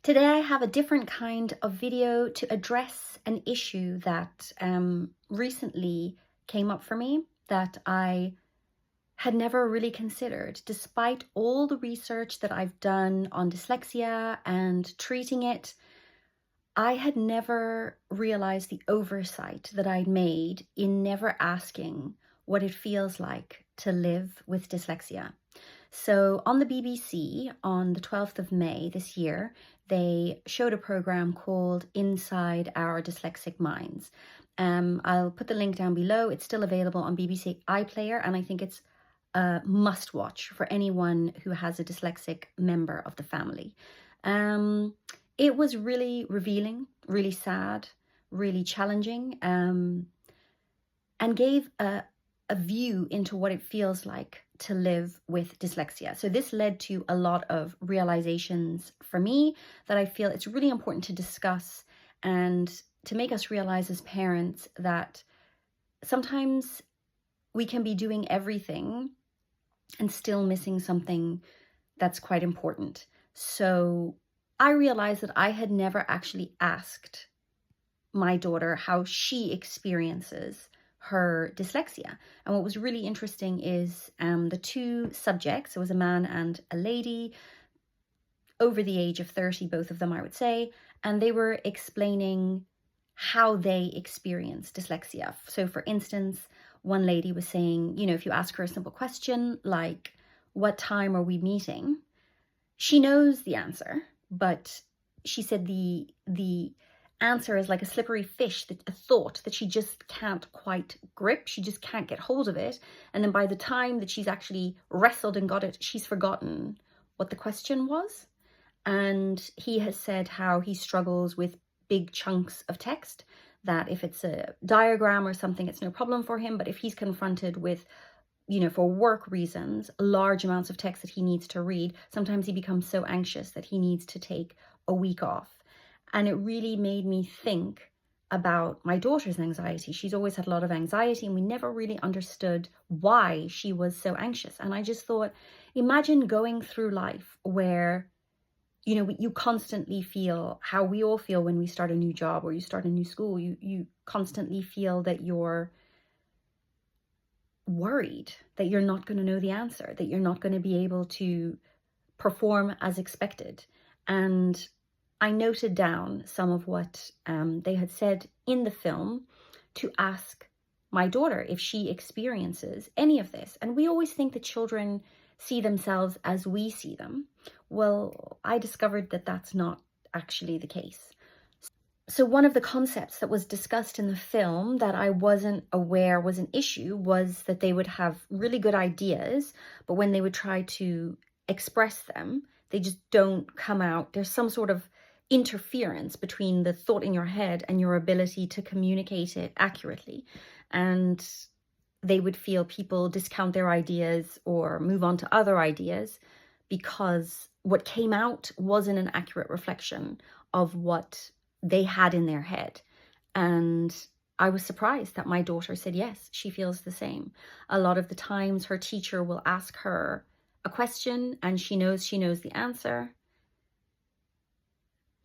Today I have a different kind of video to address an issue that recently came up for me that I had never really considered. Despite all the research that I've done on dyslexia and treating it, I had never realized the oversight that I'd made in never asking what it feels like to live with dyslexia. So on the BBC on the 12th of May this year, they showed a program called Inside Our Dyslexic Minds. I'll put the link down below. It's still available on BBC iPlayer, and I think it's a must watch for anyone who has a dyslexic member of the family. It was really revealing, really sad, really challenging, and gave a view into what it feels like to live with dyslexia. So this led to a lot of realizations for me that I feel it's really important to discuss and to make us realize as parents that sometimes we can be doing everything and still missing something that's quite important. So I realized that I had never actually asked my daughter how she experiences her dyslexia. And what was really interesting is the two subjects, it was a man and a lady, over the age of 30, both of them, I would say, and they were explaining how they experience dyslexia. So for instance, one lady was saying, if you ask her a simple question like, what time are we meeting? She knows the answer, but she said the answer is like a slippery fish, a thought that she just can't quite grip. She just can't get hold of it. And then by the time that she's actually wrestled and got it, she's forgotten what the question was. And he has said how he struggles with big chunks of text, that if it's a diagram or something, it's no problem for him. But if he's confronted with, for work reasons, large amounts of text that he needs to read, sometimes he becomes so anxious that he needs to take a week off. And it really made me think about my daughter's anxiety. She's always had a lot of anxiety, and we never really understood why she was so anxious. And I just thought, imagine going through life where, you constantly feel how we all feel when we start a new job or you start a new school. You constantly feel that you're worried that you're not going to know the answer, that you're not going to be able to perform as expected. And I noted down some of what they had said in the film to ask my daughter if she experiences any of this. And we always think that children see themselves as we see them. Well, I discovered that that's not actually the case. So one of the concepts that was discussed in the film that I wasn't aware was an issue was that they would have really good ideas, but when they would try to express them, they just don't come out. There's some sort of interference between the thought in your head and your ability to communicate it accurately. And they would feel people discount their ideas or move on to other ideas because what came out wasn't an accurate reflection of what they had in their head. And I was surprised that my daughter said, yes, she feels the same. A lot of the times her teacher will ask her a question and she knows the answer,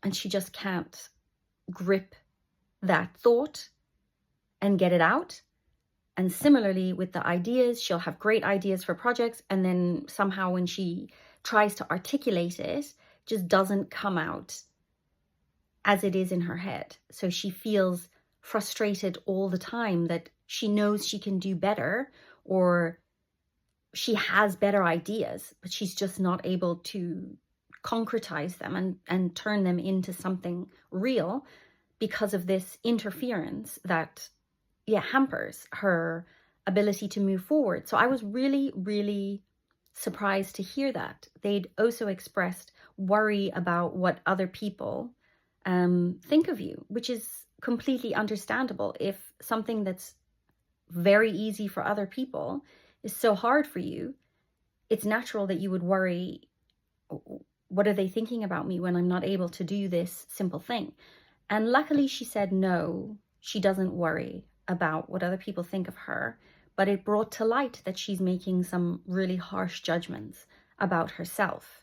and she just can't grip that thought and get it out. And similarly with the ideas, she'll have great ideas for projects, and then somehow when she tries to articulate it, just doesn't come out as it is in her head. So she feels frustrated all the time that she knows she can do better, or she has better ideas, but she's just not able to concretize them and turn them into something real because of this interference that hampers her ability to move forward. So I was really, really surprised to hear that. They'd also expressed worry about what other people think of you, which is completely understandable. If something that's very easy for other people is so hard for you, it's natural that you would worry, what are they thinking about me when I'm not able to do this simple thing? And luckily she said no, she doesn't worry about what other people think of her, but it brought to light that she's making some really harsh judgments about herself.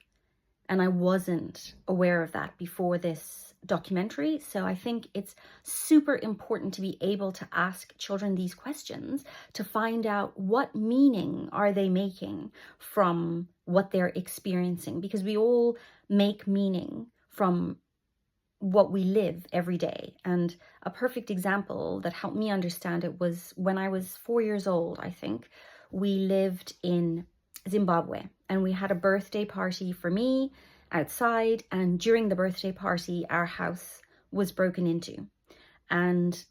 And I wasn't aware of that before this documentary. So I think it's super important to be able to ask children these questions to find out what meaning are they making from what they're experiencing, because we all make meaning from what we live every day. And a perfect example that helped me understand it was when I was 4 years old, I think. We lived in Zimbabwe and we had a birthday party for me outside. And during the birthday party, our house was broken into. And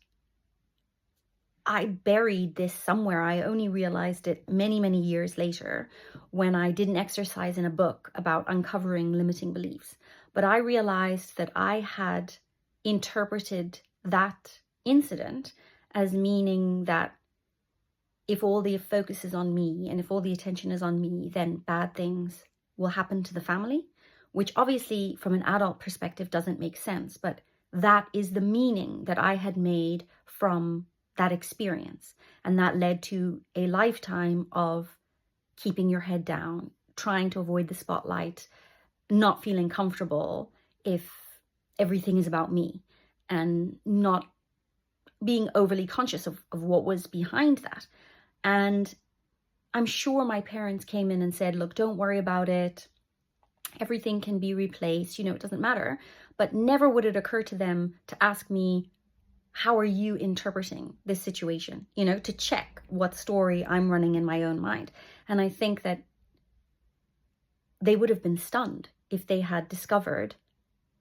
I buried this somewhere. I only realized it many, many years later when I did an exercise in a book about uncovering limiting beliefs. But I realized that I had interpreted that incident as meaning that if all the focus is on me and if all the attention is on me, then bad things will happen to the family, which obviously from an adult perspective doesn't make sense. But that is the meaning that I had made from that experience. And that led to a lifetime of keeping your head down, trying to avoid the spotlight, not feeling comfortable if everything is about me, and not being overly conscious of what was behind that. And I'm sure my parents came in and said, look, don't worry about it. Everything can be replaced. It doesn't matter. But never would it occur to them to ask me, how are you interpreting this situation? To check what story I'm running in my own mind. And I think that they would have been stunned if they had discovered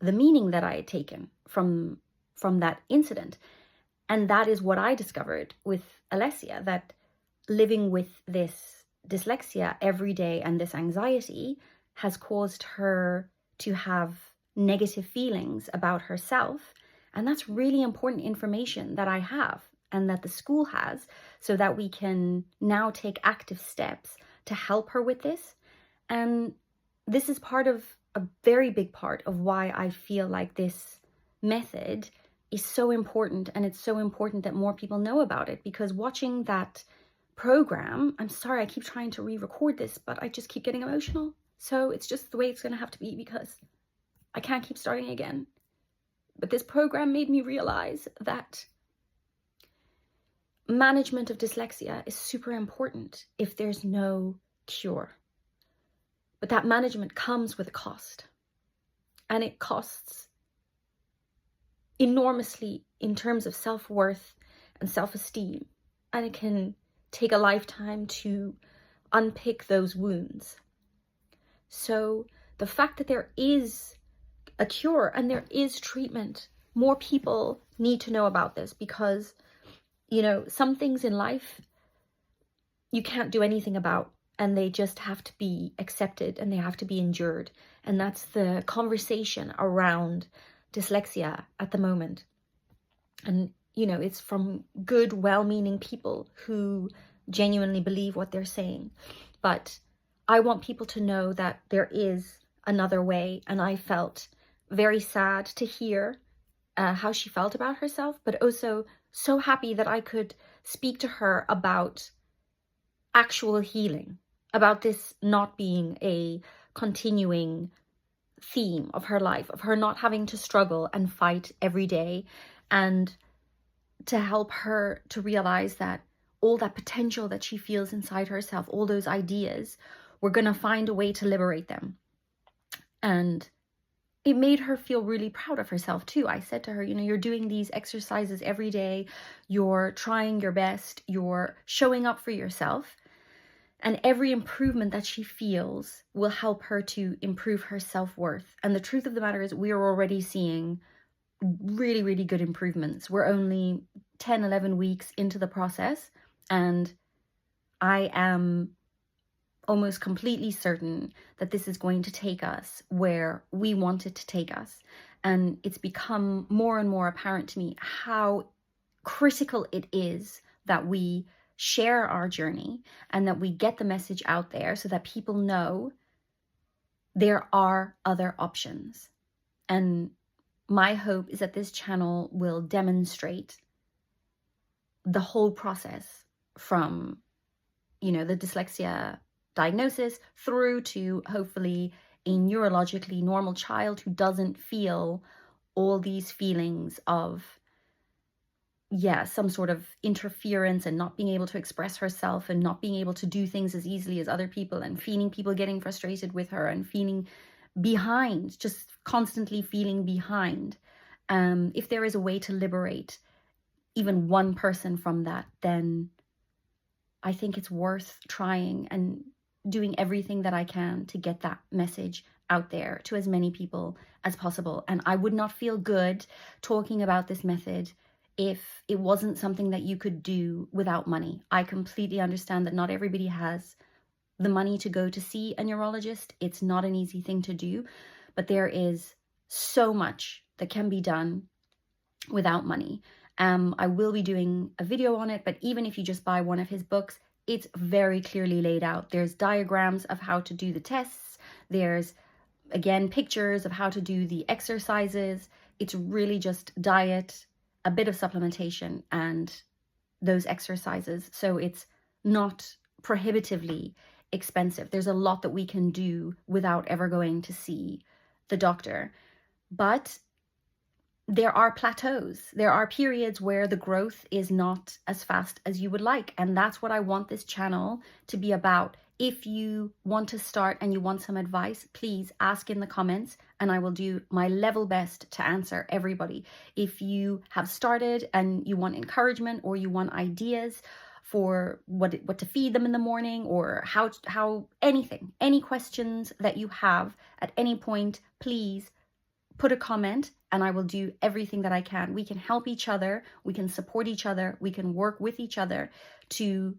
the meaning that I had taken from that incident. And that is what I discovered with Alessia, that living with this dyslexia every day and this anxiety has caused her to have negative feelings about herself. And that's really important information that I have and that the school has, so that we can now take active steps to help her with this. And this is a very big part of why I feel like this method is so important. And it's so important that more people know about it, because watching that program, I'm sorry, I keep trying to re-record this, but I just keep getting emotional. So it's just the way it's going to have to be, because I can't keep starting again. But this program made me realize that management of dyslexia is super important if there's no cure. But that management comes with a cost. And it costs enormously in terms of self-worth and self-esteem. And it can take a lifetime to unpick those wounds. So the fact that there is a cure and there is treatment, more people need to know about this, because, some things in life you can't do anything about, and they just have to be accepted and they have to be endured. And that's the conversation around dyslexia at the moment. And, it's from good, well-meaning people who genuinely believe what they're saying. But I want people to know that there is another way. And I felt very sad to hear how she felt about herself, but also so happy that I could speak to her about actual healing, about this not being a continuing theme of her life, of her not having to struggle and fight every day, and to help her to realize that all that potential that she feels inside herself, all those ideas, we're going to find a way to liberate them. And it made her feel really proud of herself too. I said to her, you're doing these exercises every day, you're trying your best, you're showing up for yourself. And every improvement that she feels will help her to improve her self-worth. And the truth of the matter is, we are already seeing really, really good improvements. We're only 10, 11 weeks into the process. And I am almost completely certain that this is going to take us where we want it to take us. And it's become more and more apparent to me how critical it is that we share our journey and that we get the message out there so that people know there are other options. And my hope is that this channel will demonstrate the whole process from, the dyslexia diagnosis through to hopefully a neurologically normal child who doesn't feel all these feelings of, yeah, some sort of interference and not being able to express herself and not being able to do things as easily as other people, and feeling people getting frustrated with her and feeling behind, just constantly feeling behind. If there is a way to liberate even one person from that, then I think it's worth trying and doing everything that I can to get that message out there to as many people as possible. And I would not feel good talking about this method if it wasn't something that you could do without money. I completely understand that not everybody has the money to go to see a neurologist. It's not an easy thing to do, but there is so much that can be done without money. I will be doing a video on it, but even if you just buy one of his books, it's very clearly laid out. There's diagrams of how to do the tests. There's, again, pictures of how to do the exercises. It's really just diet, a bit of supplementation, and those exercises. So it's not prohibitively expensive. There's a lot that we can do without ever going to see the doctor. But there are plateaus. There are periods where the growth is not as fast as you would like. And that's what I want this channel to be about. If you want to start and you want some advice, please ask in the comments and I will do my level best to answer everybody. If you have started and you want encouragement or you want ideas for what to feed them in the morning, or how anything, any questions that you have at any point, please put a comment and I will do everything that I can. We can help each other, we can support each other, we can work with each other to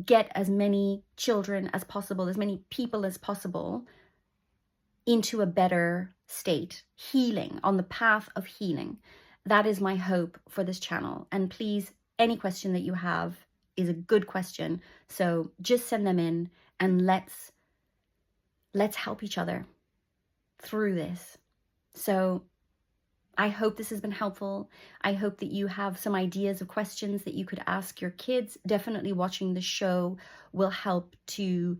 get as many children as possible, as many people as possible into a better state, healing, on the path of healing. That is my hope for this channel. And please, any question that you have is a good question. So just send them in and let's help each other through this. So I hope this has been helpful. I hope that you have some ideas of questions that you could ask your kids. Definitely watching the show will help to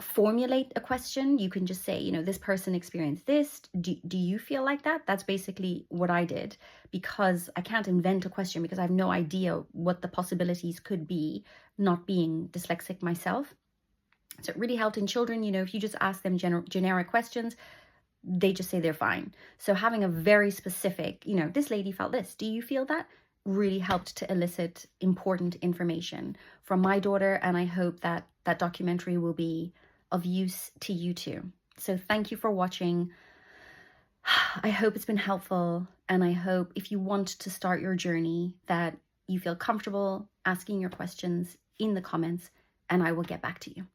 formulate a question. You can just say, you know, this person experienced this. Do you feel like that? That's basically what I did, because I can't invent a question because I have no idea what the possibilities could be, not being dyslexic myself. So it really helped in children. You know, if you just ask them generic questions, they just say they're fine. So having a very specific, you know, this lady felt this, do you feel that? Really helped to elicit important information from my daughter. And I hope that that documentary will be of use to you too. So thank you for watching. I hope it's been helpful. And I hope if you want to start your journey that you feel comfortable asking your questions in the comments and I will get back to you.